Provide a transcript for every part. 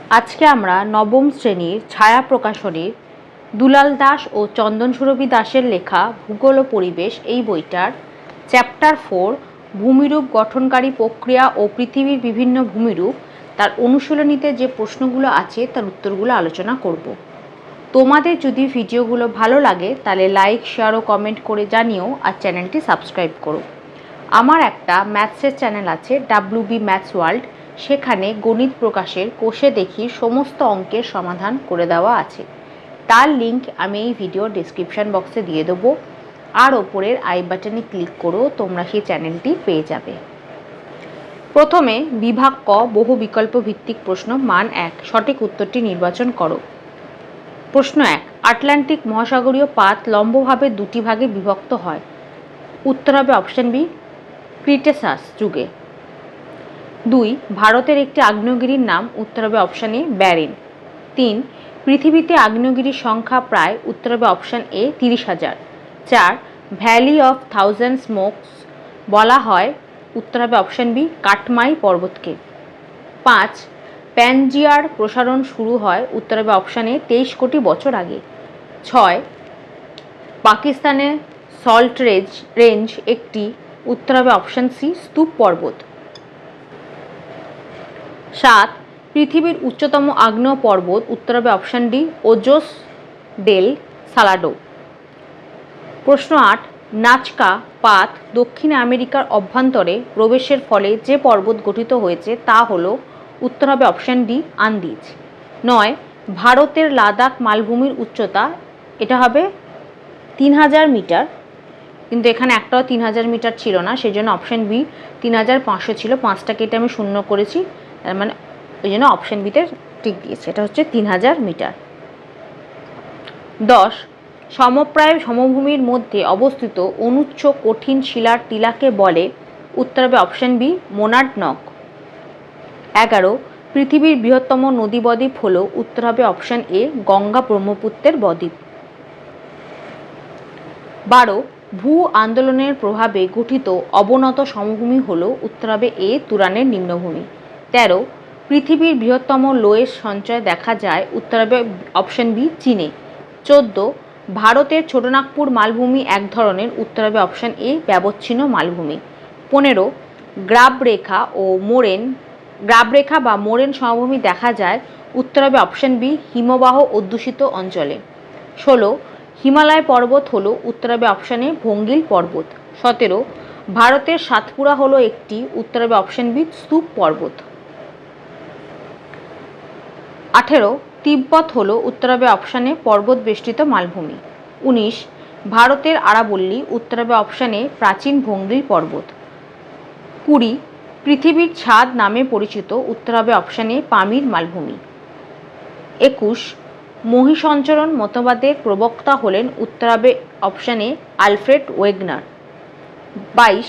আজকে আমরা নবম শ্রেণীর ছায়া প্রকাশনীর দুলাল দাস ও চন্দন সুরভি দাসের লেখা ভূগোল ও পরিবেশ এই বইটার চ্যাপ্টার 4 ভূমিরূপ গঠনকারী প্রক্রিয়া ও পৃথিবীর বিভিন্ন ভূমিরূপ তার অনুশীলনীতে যে প্রশ্নগুলো আছে তার উত্তরগুলো আলোচনা করব। তোমাদের যদি ভিডিওগুলো ভালো লাগে তাহলে লাইক, শেয়ার ও কমেন্ট করে জানিও, আর চ্যানেলটি সাবস্ক্রাইব করো। আমার একটা ম্যাথসের চ্যানেল আছে WB ম্যাথস ওয়ার্ল্ড, সেখানে গণিত প্রকাশের কোষে দেখি সমস্ত অঙ্কের সমাধান করে দেওয়া আছে। তার লিঙ্ক আমি এই ভিডিওর ডেসক্রিপশন বক্সে দিয়ে দেবো, আর ওপরের আই বাটনে ক্লিক করেও তোমরা সেই চ্যানেলটি পেয়ে যাবে। প্রথমে বিভাগ ক বহু বিকল্প ভিত্তিক প্রশ্ন, মান 1, সঠিক উত্তরটি নির্বাচন করো। প্রশ্ন 1, আটলান্টিক মহাসাগরীয় পাত লম্বভাবে দুটি ভাগে বিভক্ত হয়। উত্তর হবে অপশন বি, ক্রিটেসাস যুগে। 2, ভারতের একটি আগ্নেয়গিরির নাম। উত্তর হবে অপশন এ, ব্যারেন। 3, পৃথিবীতে আগ্নেয়গিরির সংখ্যা প্রায়। উত্তর হবে option A, 30,000। 4, valley of thousand smokes বলা হয়। উত্তর হবে অপশন বি, কাটমাই পর্বতকে। 5, প্যানজিয়ার প্রসারণ শুরু হয়। উত্তর হবে অপশন এ, 23 কোটি বছর আগে। 6, পাকিস্তানের সল্ট রেঞ্জ একটি। উত্তর হবে অপশন সি, স্তূপ পর্বত। 7, পৃথিবীর উচ্চতম আগ্নেয় পর্বত। উত্তর হবে অপশন ডি, ওজোস ডেল সালাডো। প্রশ্ন 8, নাজকা পাত দক্ষিণ আমেরিকার অভ্যন্তরে প্রবেশের ফলে যে পর্বত গঠিত হয়েছে তা হল। উত্তর হবে অপশন ডি, আন্দিজ। 9, ভারতের লাদাখ মালভূমির উচ্চতা। এটা হবে 3000 মিটার, কিন্তু এখানে একটাও 3000 মিটার ছিল না, সেই জন্য অপশন বি 3500 ছিল। 5টা কেটে আমি 0 করেছি, তার মানে ওই জন্য অপশন বিতে টিক দিয়েছে। এটা হচ্ছে 3000 মিটার। 10, সমপ্রায় সমভূমির মধ্যে অবস্থিত অনুচ্চ কঠিন শিলার টিলাকে বলে। উত্তর হবে অপশন বি, মোনাড নক। 11, পৃথিবীর বৃহত্তম নদী বদ্বীপ হল। উত্তর হবে অপশন এ, গঙ্গা ব্রহ্মপুত্রের বদ্বীপ। 12, ভূ আন্দোলনের প্রভাবে গঠিত অবনত সমভূমি হল। উত্তর হবে এ, তুরানের নিম্নভূমি। 13, পৃথিবীর বৃহত্তম লোয়েস সঞ্চয় দেখা যায়। উত্তর হবে অপশন বি, চীনে। 14, ভারতের ছোটনাগপুর মালভূমি এক ধরনের। উত্তর হবে অপশন এ, ব্যবচ্ছিন্ন মালভূমি। 15, গ্রাবরেখা বা মোরেন সমভূমি দেখা যায়। উত্তর হবে অপশন বি, হিমবাহ অধ্যুষিত অঞ্চলে। 16, হিমালয় পর্বত হলো। উত্তর হবে অপশন এ, ভঙ্গিল পর্বত। 17, ভারতের সাতপুরা হলো একটি। উত্তর হবে অপশন বি, স্তূপ পর্বত। 18, তিব্বত হলো। উত্তর হবে অপশন এ, পর্বত বেষ্টিত মালভূমি। 19, ভারতের আরাবল্লী। উত্তর হবে অপশন এ, প্রাচীন ভঙ্গিল পর্বত। 20, পৃথিবীর ছাদ নামে পরিচিত। উত্তর হবে অপশন এ, পামির মালভূমি। 21, মহিসঞ্চরণ মতবাদের প্রবক্তা হলেন। উত্তর হবে option A, Alfred Wegener. 22,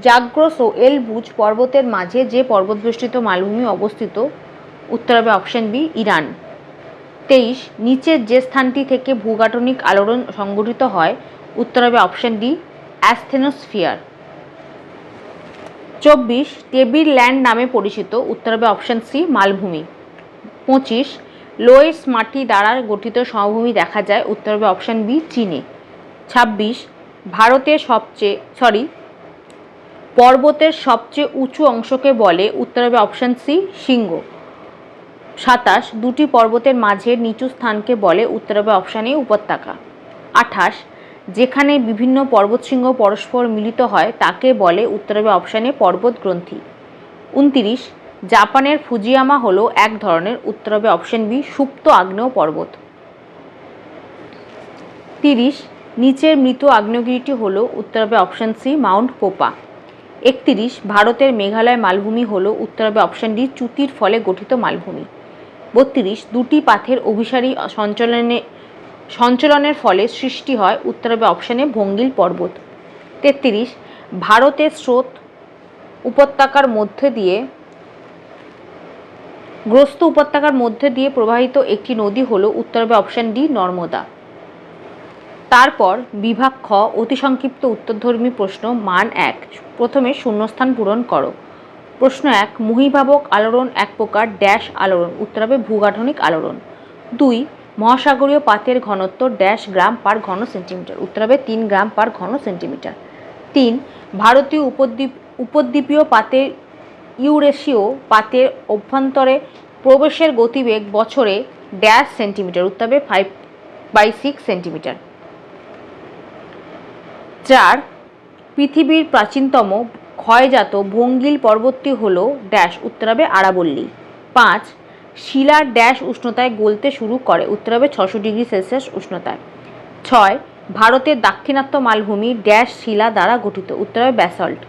Zagros ও এলবুজ পর্বতের মাঝে যে পর্বতবেষ্টিত মালভূমি অবস্থিত। উত্তর হবে অপশন বি, ইরান। 23, নিচের যে স্থানটি থেকে ভূগাঠনিক আলোড়ন সংঘটিত হয়। উত্তর হবে option D, asthenosphere. 24, table land নামে পরিচিত। উত্তর হবে অপশন সি, মালভূমি। 25, লোয়েস মাটি দ্বারা গঠিত সমভূমি দেখা যায়। উত্তর হবে অপশন বি, চীনে। 26, পর্বতের সবচেয়ে উঁচু অংশকে বলে। উত্তর হবে অপশন সি, শৃঙ্গ। 27, দুটি পর্বতের মাঝের নিচু স্থানকে বলে। উত্তর হবে অপশন এ, উপত্যকা। 28, যেখানে বিভিন্ন পর্বতশৃঙ্গ পরস্পর মিলিত হয় তাকে বলে। উত্তর হবে অপশন এ, পর্বত গ্রন্থি। 29, জাপানের ফুজিয়ামা হলো এক ধরনের। উত্তর হবে অপশন বি, সুপ্ত আগ্নেয় পর্বত। 30, নিচের মৃত আগ্নেয়গিরিটি হলো। উত্তর হবে অপশন সি, মাউন্ট পোপা। 31, ভারতের মেঘালয় মালভূমি হলো। উত্তর হবে অপশন ডি, চ্যুতির ফলে গঠিত মালভূমি। 32, দুটি পাথের অভিসারী সঞ্চলনের ফলে সৃষ্টি হয়। উত্তর হবে অপশন এ, ভঙ্গিল পর্বত। 33, ভারতের গ্রস্ত উপত্যকার মধ্যে দিয়ে প্রবাহিত একটি নদী হলো। উত্তর হবে অপশন ডি, নর্মদা। তারপর বিভাগ খ অতি সংক্ষিপ্ত উত্তরধর্মী প্রশ্ন, মান 1। প্রথমে শূন্যস্থান পূরণ করো। প্রশ্ন 1, মহীভাবক আলোড়ন এক প্রকার ড্যাশ আলোড়ন, উত্তর হবে ভূগাঠনিক আলোড়ন। 2, মহাসাগরীয় পাতের ঘনত্ব ড্যাশ গ্রাম পার ঘন সেন্টিমিটার, উত্তর হবে 3 গ্রাম পার ঘন সেন্টিমিটার। 3, ভারতীয় উপদ্বীপীয় পাতের ইউরেশীয় পাতের অভ্যন্তরে প্রবেশের গতিবেগ বছরে ড্যাশ সেন্টিমিটার, উত্তর হবে 5/6 সেন্টিমিটার। 4, পৃথিবীর প্রাচীনতম ক্ষয়জাত ভঙ্গিল পর্বতটি হল ড্যাশ, উত্তর হবে আরাবল্লী। 5, শিলা ড্যাশ উষ্ণতায় গলতে শুরু করে, উত্তর হবে 600 ডিগ্রি সেলসিয়াস উষ্ণতায়। 6, ভারতের দাক্ষিণাত্য মালভূমি ড্যাশ শিলা দ্বারা গঠিত, উত্তর হবে ব্যাসল্ট।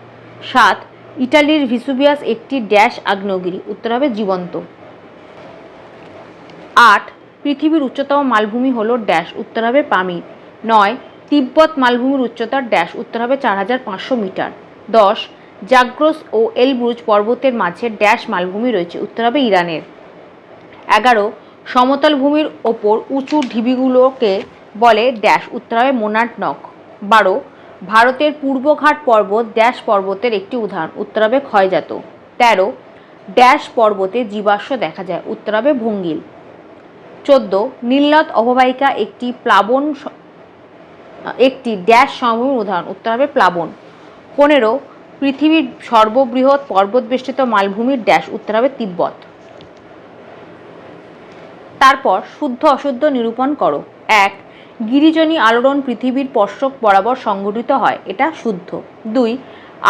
7, ইটালির ভিসুভিয়াস একটি ড্যাশ আগ্নেয়গিরি, উত্তর হবে জীবন্ত। 8, পৃথিবীর উচ্চতম মালভূমি হল ড্যাশ, উত্তর হবে পামির। 9, তিব্বত মালভূমির উচ্চতা ড্যাশ, উত্তর হবে 4500 মিটার। 10, জাগ্রস ও এলব্রুজ পর্বতের মাঝে ড্যাশ মালভূমি রয়েছে, উত্তর হবে ইরানের। 11, সমতল ভূমির ওপর উঁচু ঢিবিগুলোকে বলে ড্যাশ, উত্তর হবে মোনাড নক। 12, ভারতের পূর্বঘাট পর্বত ড্যাশ পর্বতের একটি উদাহরণ, উত্তর হবে ক্ষয়জাত। 13, ড্যাশ পর্বতে জীবাশ্ম দেখা যায়, উত্তর হবে ভঙ্গিল। 14, নীলনদ অববাহিকা একটি ড্যাশ সমভূমির উদাহরণ, উত্তর হবে প্লাবন। 15, পৃথিবীর সর্ববৃহৎ পর্বতবেষ্টিত মালভূমির ড্যাশ, উত্তর হবে তিব্বত। তারপর শুদ্ধ অশুদ্ধ নিরূপণ করো। 1, গিরিজনী আলোড়ন পৃথিবীর স্পর্শক বরাবর সংঘটিত হয়, এটা শুদ্ধ। 2,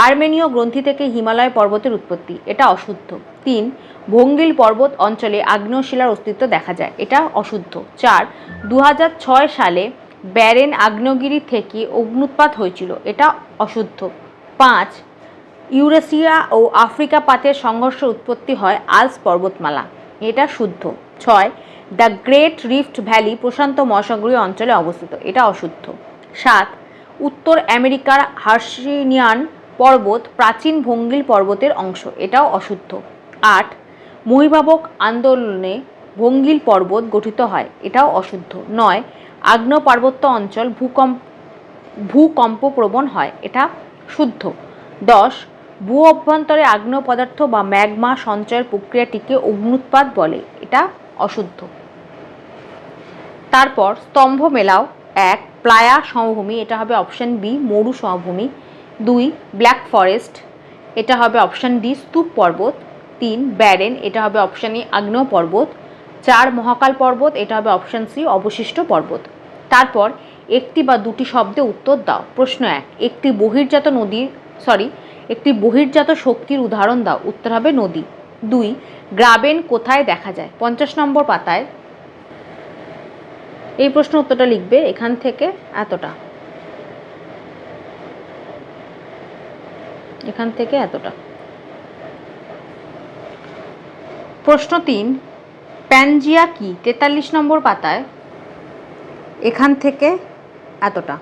আর্মেনীয় গ্রন্থি থেকে হিমালয় পর্বতের উৎপত্তি, এটা অশুদ্ধ। 3, ভঙ্গিল পর্বত অঞ্চলে আগ্নেয় শিলার অস্তিত্ব দেখা যায়, এটা অশুদ্ধ। 4, 2006 সালে ব্যারেন আগ্নেয়গিরি থেকে অগ্ন্যুৎপাত হয়েছিল, এটা অশুদ্ধ। 5, ইউরেশিয়া ও আফ্রিকা পাতের সংঘর্ষে উৎপত্তি হয় আল্পস পর্বতমালা, এটা শুদ্ধ। 6, দ্য গ্রেট রিফট ভ্যালি প্রশান্ত মহাসাগরীয় অঞ্চলে অবস্থিত, এটা অশুদ্ধ। 7, উত্তর আমেরিকার হার্সিনিয়ান পর্বত প্রাচীন ভঙ্গিল পর্বতের অংশ, এটাও অশুদ্ধ। 8, মহীভাবক আন্দোলনে ভঙ্গিল পর্বত গঠিত হয়, এটাও অশুদ্ধ। 9, আগ্নেয় পার্বত্য অঞ্চল ভূকম্পপ্রবণ হয়, এটা শুদ্ধ। 10, ভূ অভ্যন্তরে আগ্নেয় পদার্থ বা ম্যাগমা সঞ্চয়ের প্রক্রিয়াটিকে অগ্ন্যুৎপাত বলে, এটা অশুদ্ধ। তারপর স্তম্ভ মেলাও। 1, প্লায়া সমভূমি, এটা হবে অপশন বি মরু সমভূমি। 2, ব্ল্যাক ফরেস্ট, এটা হবে অপশন ডি স্তূপ পর্বত। 3, ব্যারেন, এটা হবে অপশন ই আগ্নেয় পর্বত। 4, মহাকাল পর্বত, এটা হবে অপশন সি অবশিষ্ট পর্বত। তারপর একটি বা দুটি শব্দে উত্তর দাও। প্রশ্ন 1, একটি বহির্জাত শক্তির উদাহরণ দাও, উত্তর হবে নদী। 2, গ্রাবেন কোথায় দেখা যায়? 50 নম্বর পাতায় এই প্রশ্ন উত্তরটা লিখবে এখান থেকে এতটা, এখান থেকে এতটা। প্রশ্ন 3, প্যানজিয়া কি? 43 নম্বর পাতায় এখান থেকে এতটা।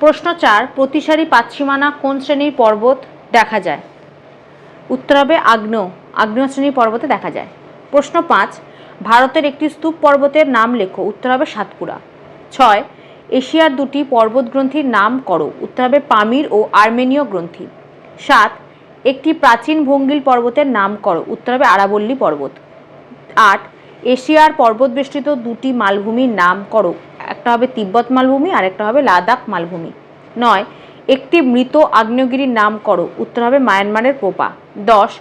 প্রশ্ন 4, প্রতিসারি পাতসীমানা কোন শ্রেণীর পর্বত দেখা যায়? উত্তর হবে আগ্নেয় শ্রেণীর পর্বতে দেখা যায়। প্রশ্ন 5, ভারতের একটি স্তূপ পর্বতের নাম লেখো, উত্তর হবে সাতপুরা। 6, এশিয়ার দুটি পর্বত গ্রন্থির নাম করো, উত্তর হবে পামির ও আর্মেনীয় গ্রন্থি। 7, একটি প্রাচীন ভঙ্গিল পর্বতের নাম করো, উত্তর হবে আরাবল্লী পর্বত। 8, এশিয়ার পর্বতবেষ্টিত দুটি মালভূমির নাম করো, একটা হবে তিব্বত মালভূমি আর একটা হবে লাদাখ মালভূমি। 9, একটি মৃত আগ্নেয়গিরির নাম করো, উত্তর হবে মায়ানমারের পোপা। 10,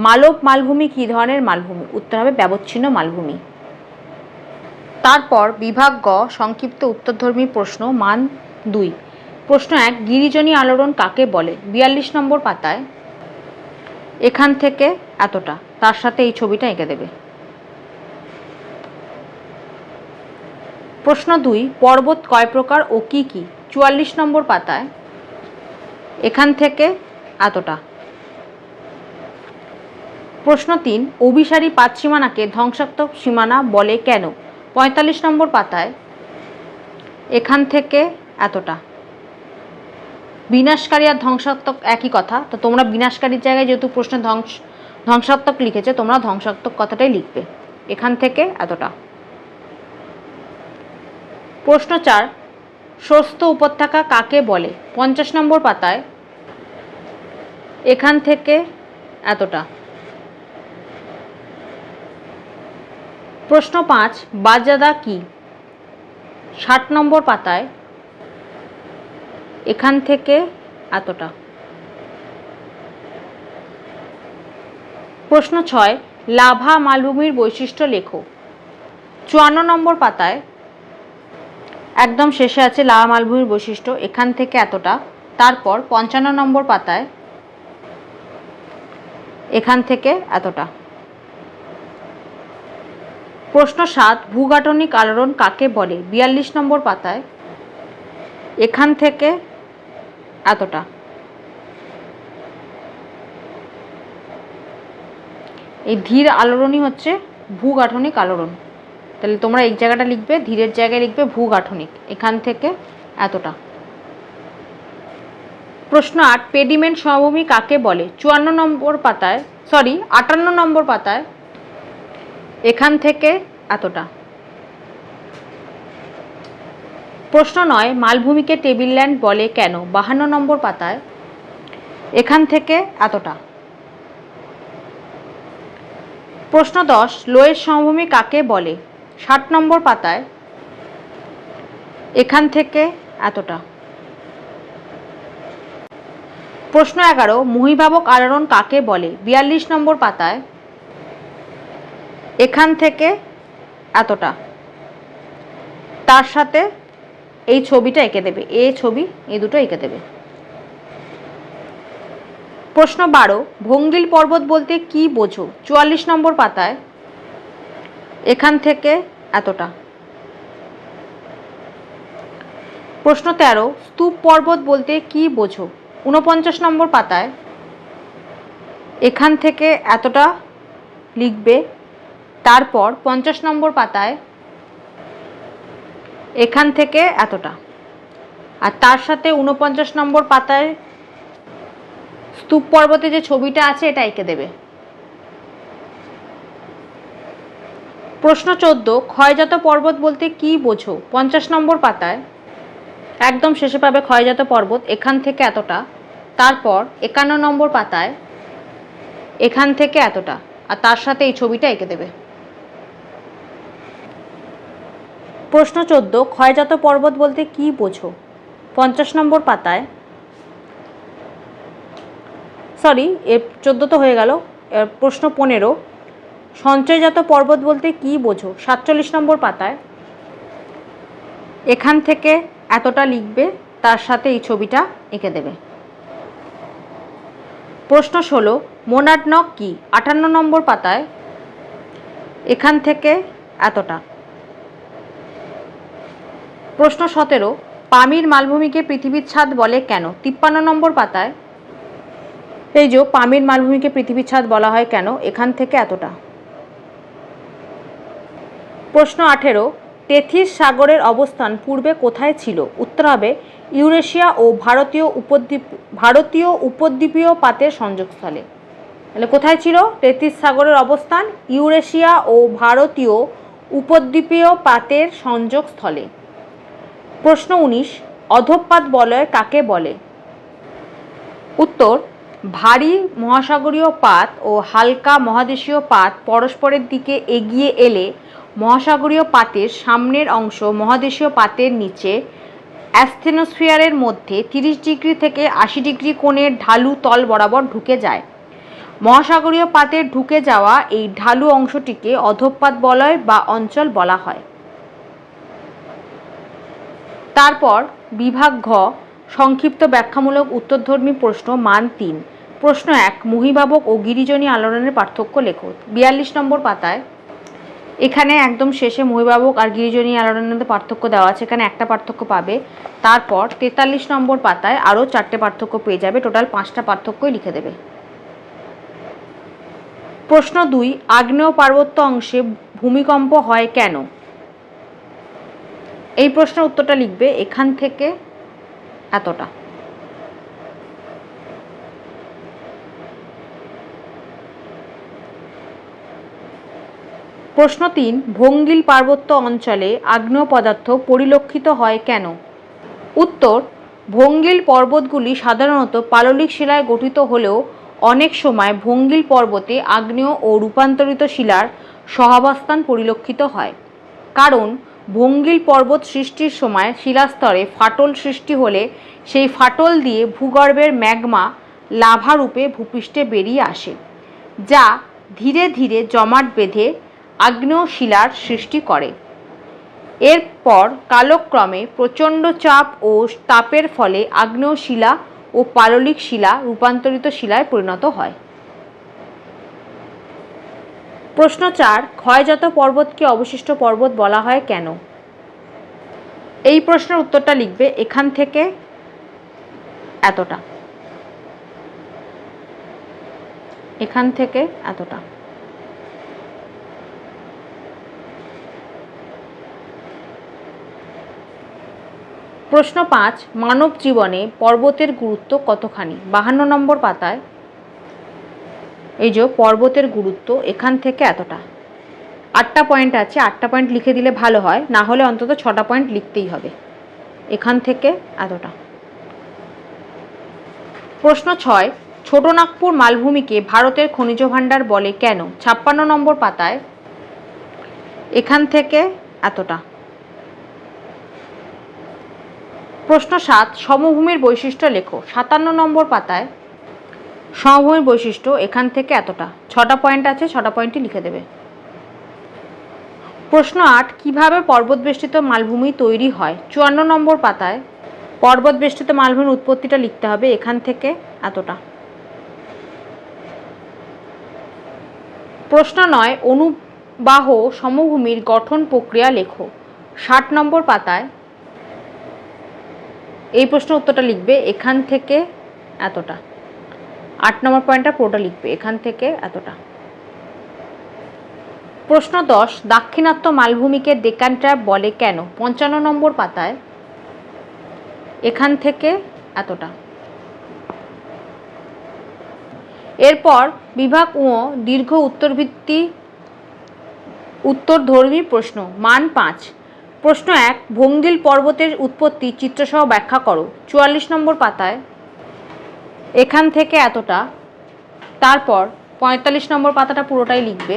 মালব মালভূমি কী ধরনের মালভূমি? উত্তর হবে ব্যবচ্ছিন্ন মালভূমি। তারপর বিভাগ গ সংক্ষিপ্ত উত্তরধর্মী প্রশ্ন মান 2। প্রশ্ন 1, গিরিজনী আলোড়ন কাকে বলে? 42 নম্বর পাতায় এখান থেকে এতটা, তার সাথে এই ছবিটা এঁকে দেবে। প্রশ্ন 2, পর্বত কয় প্রকার ও কি কি? 44 নম্বর পাতায় এখান থেকে এতটা। প্রশ্ন 3, অভিসারী পাত সীমানাকে ধ্বংসাত্মক সীমানা বলে কেন? 45 নম্বর পাতায় এখান থেকে এতটা। বিনাশকারী আর ধ্বংসাত্মক একই কথা, তো তোমরা বিনাশকারীর জায়গায় যেহেতু প্রশ্নে ধ্বংসাত্মক লিখেছে, তোমরা ধ্বংসাত্মক কথাটাই লিখবে। এখান থেকে এতটা। প্রশ্ন 4, স্বস্ত উপত্যকা কাকে বলে? 50 নম্বর পাতায় এখান থেকে এতটা। প্রশ্ন 5, বাজাদা কি? 60 নম্বর পাতায়, এখান থেকে এতটা। প্রশ্ন 6, লাভা মালভূমির বৈশিষ্ট্য লেখো। 54 নম্বর পাতায় একদম শেষে আছে লাভা মালভূমির বৈশিষ্ট্য, এখান থেকে এতটা। তারপর 55 নম্বর পাতায় এখান থেকে এতটা। প্রশ্ন 7, ভূগাঠনিক আলোড়ন কাকে বলে? 42 নম্বর পাতায় এখান থেকে এতটা। এই ধীর আলোড়নই হচ্ছে ভূগাঠনিক আলোড়ন। তাহলে তোমরা এই জায়গাটা লিখবে, ধীরের জায়গায় লিখবে ভূগাঠনিক, এখান থেকে এতটা। প্রশ্ন 8, পেডিমেন্ট সমভূমি কাকে বলে? 54 নম্বর পাতায় 58 নম্বর পাতায় এখান থেকে এতটা। প্রশ্ন 9, মালভূমিকে টেবিল ল্যান্ড বলে কেন? 52 নম্বর পাতায় এখান থেকে এতটা। প্রশ্ন 10, লোয়ের সমভূমি কাকে বলে? 60 নম্বর পাতায় এখান থেকে এতটা। প্রশ্ন 11, মহীভাবক আলোড়ন কাকে বলে? 42 নম্বর পাতায় এখান থেকে এতটা। তার সাথে এই ছবিটা এঁকে দেবে, এ ছবি, এই দুটো এঁকে দেবে। প্রশ্ন 12, ভঙ্গিল পর্বত বলতে কি বোঝো? 44 নম্বর পাতায় এখান থেকে এতটা। প্রশ্ন 13, স্তূপ পর্বত বলতে কি বোঝো? 49 নম্বর পাতায় এখান থেকে এতটা লিখবে। তারপর 50 নম্বর পাতায় এখান থেকে এতটা। আর তার সাথে 49 নম্বর পাতায় স্তূপ পর্বতে যে ছবিটা আছে এটা এঁকে দেবে। প্রশ্ন 14, ক্ষয়জাত পর্বত বলতে কি বোঝো? 50 নম্বর পাতায় একদম শেষে পাবে ক্ষয়জাত পর্বত, এখান থেকে এতটা। তারপর 51 নম্বর পাতায় এখান থেকে এতটা, আর তার সাথে এই ছবিটা এঁকে দেবে। প্রশ্ন 14, ক্ষয়জাত পর্বত বলতে কি বোঝো? 50 নম্বর পাতায়, এর 14 তো হয়ে গেল। প্রশ্ন 15, সঞ্চয়জাত পর্বত বলতে কি বোঝো? 47 নম্বর পাতায় এখান থেকে এতটা লিখবে, তার সাথে এই ছবিটা এঁকে দেবে। প্রশ্ন 16, মোনাডনক কি? 58 নম্বর পাতায় এখান থেকে এতটা। প্রশ্ন 17, পামির মালভূমিকে পৃথিবীর ছাদ বলে কেন? 53 নম্বর পাতায় এই যে পামির মালভূমিকে পৃথিবীর ছাদ বলা হয় কেন? এখান থেকে এতটা। প্রশ্ন 18, তেথিস সাগরের অবস্থান পূর্বে কোথায় ছিল? উত্তর হবে ইউরেশিয়া ও ভারতীয় উপদ্বীপীয় পাতের সংযোগস্থলে। তাহলে কোথায় ছিল তেথিস সাগরের অবস্থান? ইউরেশিয়া ও ভারতীয় উপদ্বীপীয় পাতের সংযোগস্থলে। প্রশ্ন 19, অধঃপাত বলয় কাকে বলে? উত্তর, ভারী মহাসাগরীয় পাত ও হালকা মহাদেশীয় পাত পরস্পরের দিকে এগিয়ে এলে মহাসাগরীয় পাতের সামনের অংশ মহাদেশীয় পাতের নিচে অ্যাস্থেনোস্ফিয়ারের মধ্যে 30 ডিগ্রি থেকে 80 ডিগ্রি কোণের ঢালু তল বরাবর ঢুকে যায়। মহাসাগরীয় পাতের ঢুকে যাওয়া এই ঢালু অংশটিকে অধঃপাত বলয় বা অঞ্চল বলা হয়। তারপর বিভাগ ঘ, সংক্ষিপ্ত ব্যাখ্যামূলক উত্তরধর্মী প্রশ্ন, মান 3। প্রশ্ন 1, মহীভাবক ও গিরিজনী আলোড়নের পার্থক্য লেখো। 42 নম্বর পাতায় এখানে একদম শেষে মহীভাবক আর গিরিজনী আলোড়নের মধ্যে পার্থক্য দেওয়া আছে, এখানে একটা পার্থক্য পাবে। তারপর 43 নম্বর পাতায় আরও 4টে পার্থক্য পেয়ে যাবে, টোটাল 5টা পার্থক্যই লিখে দেবে। প্রশ্ন 2, আগ্নেয় পার্বত্য অংশে ভূমিকম্প হয় কেন? এই প্রশ্নের উত্তরটা লিখবে এখান থেকে এতটা। প্রশ্ন 3, ভঙ্গিল পার্বত্য অঞ্চলে আগ্নেয় পদার্থ পরিলক্ষিত হয় কেন? উত্তর, ভঙ্গিল পর্বতগুলি সাধারণত পাললিক শিলায় গঠিত হলেও অনেক সময় ভঙ্গিল পর্বতে আগ্নেয় ও রূপান্তরিত শিলার সহাবস্থান পরিলক্ষিত হয়। কারণ ভঙ্গিল পর্বত সৃষ্টির সময় শিলাস্তরে ফাটল সৃষ্টি হলে সেই ফাটল দিয়ে ভূগর্ভের ম্যাগমা লাভা রূপে ভূপৃষ্ঠে বেরিয়ে আসে, যা ধীরে ধীরে জমাট বেঁধে আগ্নেয় শিলার সৃষ্টি করে। এরপর কালক্রমে প্রচণ্ড চাপ ও তাপের ফলে আগ্নেয় শিলা ও পাললিক শিলা রূপান্তরিত শিলায় পরিণত হয়। প্রশ্ন 4, ক্ষয়জাত পর্বতকে অবশিষ্ট পর্বত বলা হয় কেন? এই প্রশ্নের উত্তরটা লিখবে এখান থেকে এতটা, এখান থেকে এতটা। প্রশ্ন 5, মানব জীবনে পর্বতের গুরুত্ব কতখানি? 52 নম্বর পাতায় এই যে পর্বতের গুরুত্ব এখান থেকে এতটা। 8টা পয়েন্ট আছে, 8টা পয়েন্ট লিখে দিলে ভালো হয়, না হলে অন্তত 6টা পয়েন্ট লিখতেই হবে। এখান থেকে এতটা। প্রশ্ন 6, ছোটনাগপুর মালভূমিকে ভারতের খনিজ ভাণ্ডার বলে কেন? 56 নম্বর পাতায় এখান থেকে এতটা। প্রশ্ন 7, সমভূমির বৈশিষ্ট্য লেখো। 57 নম্বর পাতায় সমভূমির বৈশিষ্ট্য এখান থেকে এতটা। 6টা পয়েন্ট আছে, 6টা পয়েন্টই লিখে দেবে। প্রশ্ন 8, কিভাবে পর্বতবেষ্টিত মালভূমি তৈরি হয়? 54 নম্বর পাতায় পর্বতবেষ্টিত মালভূমির উৎপত্তিটা লিখতে হবে, এখান থেকে এতটা। প্রশ্ন 9, অনুবাহ সমভূমির গঠন প্রক্রিয়া লেখো। 60 নম্বর পাতায় এই প্রশ্নের উত্তরটা লিখবে, এখান থেকে এতটা। 8 নম্বর পয়েন্টটা পুরোটা লিখবে, এখান থেকে এতটা। প্রশ্ন 10, দাক্ষিণাত্য মালভূমিকে ডেকান ট্র্যাপ বলে কেন? 55 নম্বর পাতায় এখান থেকে এতটা। এরপর বিভাগ ও দীর্ঘ উত্তরভিত্তি উত্তরধর্মী প্রশ্ন, মান 5। প্রশ্ন 1, ভঙ্গিল পর্বতের উৎপত্তি চিত্রসহ ব্যাখ্যা করো। 44 নম্বর পাতায় এখান থেকে এতটা। তারপর 45 নম্বর পাতাটা পুরোটাই লিখবে,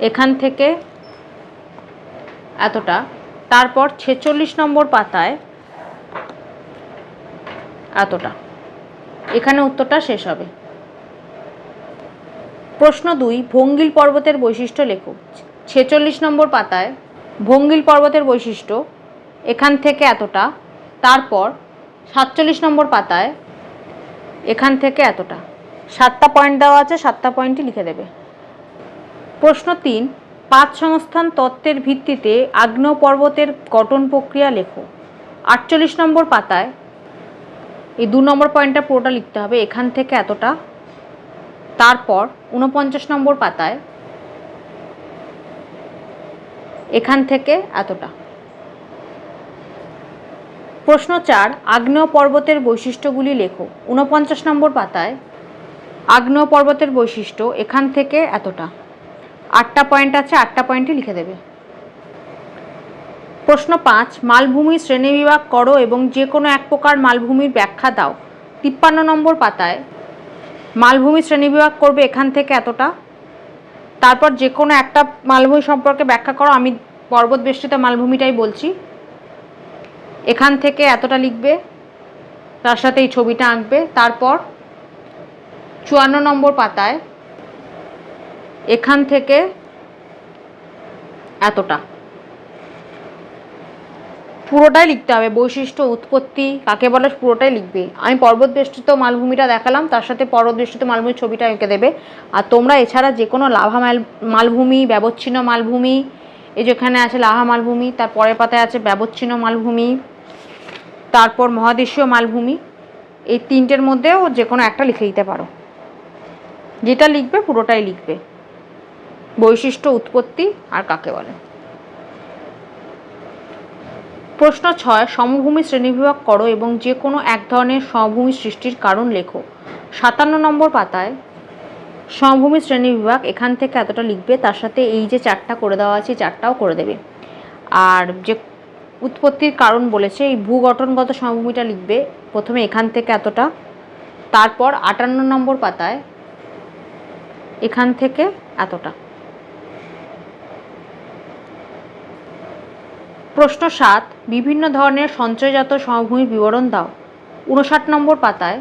এখান থেকে এতটা। তারপর 46 নম্বর পাতায় এতটা। এখানে উত্তরটা শেষ হবে। প্রশ্ন 2, ভঙ্গিল পর্বতের বৈশিষ্ট্য লেখো। 46 নম্বর পাতায় ভঙ্গিল পর্বতের বৈশিষ্ট্য এখান থেকে এতটা। তারপর 47 নম্বর পাতায় এখান থেকে এতটা। 7টা পয়েন্ট দেওয়া আছে, 7টা পয়েন্টই লিখে দেবে। প্রশ্ন 3, পাঁচ সংস্থান তত্ত্বের ভিত্তিতে আগ্নেয় পর্বতের গঠন প্রক্রিয়া লেখো। 48 নম্বর পাতায় এই 2 নম্বর পয়েন্টটা পুরোটা লিখতে হবে, এখান থেকে এতটা। তারপর 49 নম্বর পাতায় এখান থেকে এতটা। প্রশ্ন 4, আগ্নেয় পর্বতের বৈশিষ্ট্যগুলি লেখো। 49 নম্বর পাতায় আগ্নেয় পর্বতের বৈশিষ্ট্য এখান থেকে এতটা। 8টা পয়েন্ট আছে, 8টা পয়েন্টই লিখে দেবে। প্রশ্ন 5, মালভূমি শ্রেণীবিভাগ করো এবং যে কোনো এক প্রকার মালভূমির ব্যাখ্যা দাও। 53 নম্বর পাতায় মালভূমি শ্রেণীবিভাগ করবে এখান থেকে এতটা। তারপর যে কোনো একটা মালভূমি সম্পর্কে ব্যাখ্যা করো, আমি পর্বত বেষ্টিত মালভূমিটাই বলছি। এখান থেকে এতটা লিখবে, তার সাথে এই ছবিটা আঁকবে। তারপর 54 নম্বর পাতায় এখান থেকে এতটা। পুরোটাই লিখতে হবে, বৈশিষ্ট্য, উৎপত্তি কাকে বলে পুরোটাই লিখবে। আমি পর্বত বেষ্টিত মালভূমিটা দেখালাম, তার সাথে পর্বত বেষ্টিত মালভূমির ছবিটা এঁকে দেবে। আর তোমরা এছাড়া যে কোনো লাভা মালভূমি, ব্যবচ্ছিন্ন মালভূমি, এই যেখানে আছে লাভা মালভূমি, তার পরের পাতায় আছে ব্যবচ্ছিন্ন মালভূমি, তারপর মহাদেশীয় মালভূমি, এই তিনটের মধ্যেও যে কোনো একটা লিখে দিতে পারো। যেটা লিখবে পুরোটাই লিখবে, বৈশিষ্ট্য, উৎপত্তি আর কাকে বলে। প্রশ্ন 6, সমভূমি শ্রেণীবিভাগ করো এবং যে কোনো এক ধরনের সমভূমি সৃষ্টির কারণ লেখো। 57 নম্বর পাতায় সমভূমি শ্রেণীবিভাগ এখান থেকে এতটা লিখবে, তার সাথে এই যে 4টা করে দেওয়া আছে 4টাও করে দেবে। আর যে উৎপত্তির কারণ বলেছে এই ভূগঠনগত সমভূমিটা লিখবে প্রথমে এখান থেকে এতটা, তারপর 58 নম্বর পাতায় এখান থেকে এতটা। প্রশ্ন 7, বিভিন্ন ধরনের সঞ্চয়জাত সমভূমির বিবরণ দাও। 59 নম্বর পাতায়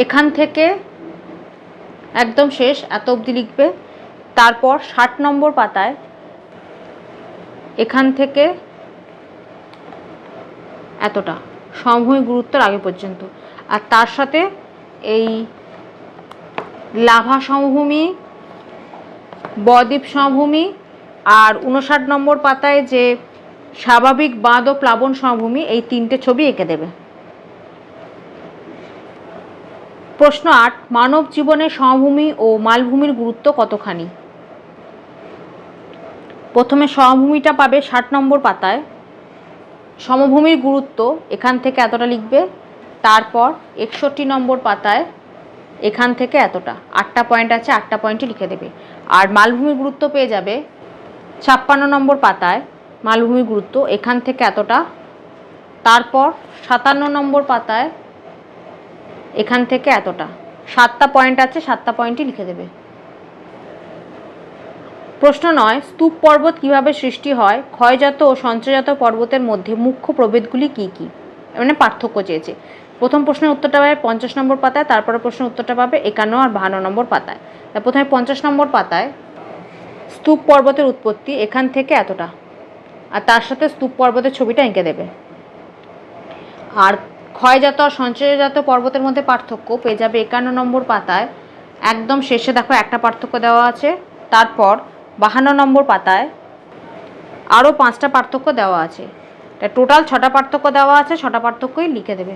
এখান থেকে একদম শেষ এত অবধি লিখবে। তারপর 60 নম্বর পাতায় এখান থেকে এতটা, সমভূমির গুরুত্বের আগে পর্যন্ত। আর তার সাথে এই লাভা সমভূমি, বদ্বীপ সমভূমি, আর 59 নম্বর পাতায় যে স্বাভাবিক বাঁধ ও প্লাবন সমভূমি, এই 3টে ছবি এঁকে দেবে। প্রশ্ন 8, মানব জীবনে সমভূমি ও মালভূমির গুরুত্ব কতখানি? প্রথমে সমভূমিটা পাবে 60 নম্বর পাতায়। সমভূমির গুরুত্ব এখান থেকে এতটা লিখবে। তারপর 61 নম্বর পাতায় এখান থেকে এতটা, 8টা পয়েন্ট আছে, 8টা পয়েন্টই লিখে দেবে। আর মালভূমির গুরুত্ব পেয়ে যাবে 56 নম্বর পাতায়, মালভূমির গুরুত্ব এখান থেকে এতটা। তারপর 57 নম্বর পাতায় এখান থেকে এতটা, 7টা পয়েন্ট আছে, 7টা পয়েন্টই লিখে দেবে। প্রশ্ন 9, স্তূপ পর্বত কিভাবে সৃষ্টি হয়? ক্ষয়জাত ও সঞ্চয়জাত পর্বতের মধ্যে মুখ্য প্রভেদগুলি কি কি? মানে পার্থক্য চেয়েছে। প্রথম প্রশ্নের উত্তরটা পাবে 50 নম্বর পাতায়, তারপরে প্রশ্নের উত্তরটা পাবে 51 আর 52 নম্বর পাতায়। প্রথমে 50 নম্বর পাতায় স্তূপ পর্বতের উৎপত্তি এখান থেকে এতটা, আর তার সাথে স্তূপ পর্বতের ছবিটা এঁকে দেবে। আর ক্ষয়জাত আর সঞ্চয়জাত পর্বতের মধ্যে পার্থক্য পেয়ে যাবে 51 নম্বর পাতায়। একদম শেষে দেখো একটা পার্থক্য দেওয়া আছে। তারপর 52 নম্বর পাতায় আরও 5টা পার্থক্য দেওয়া আছে। টোটাল 6টা পার্থক্য দেওয়া আছে, 6টা পার্থক্যই লিখে দেবে।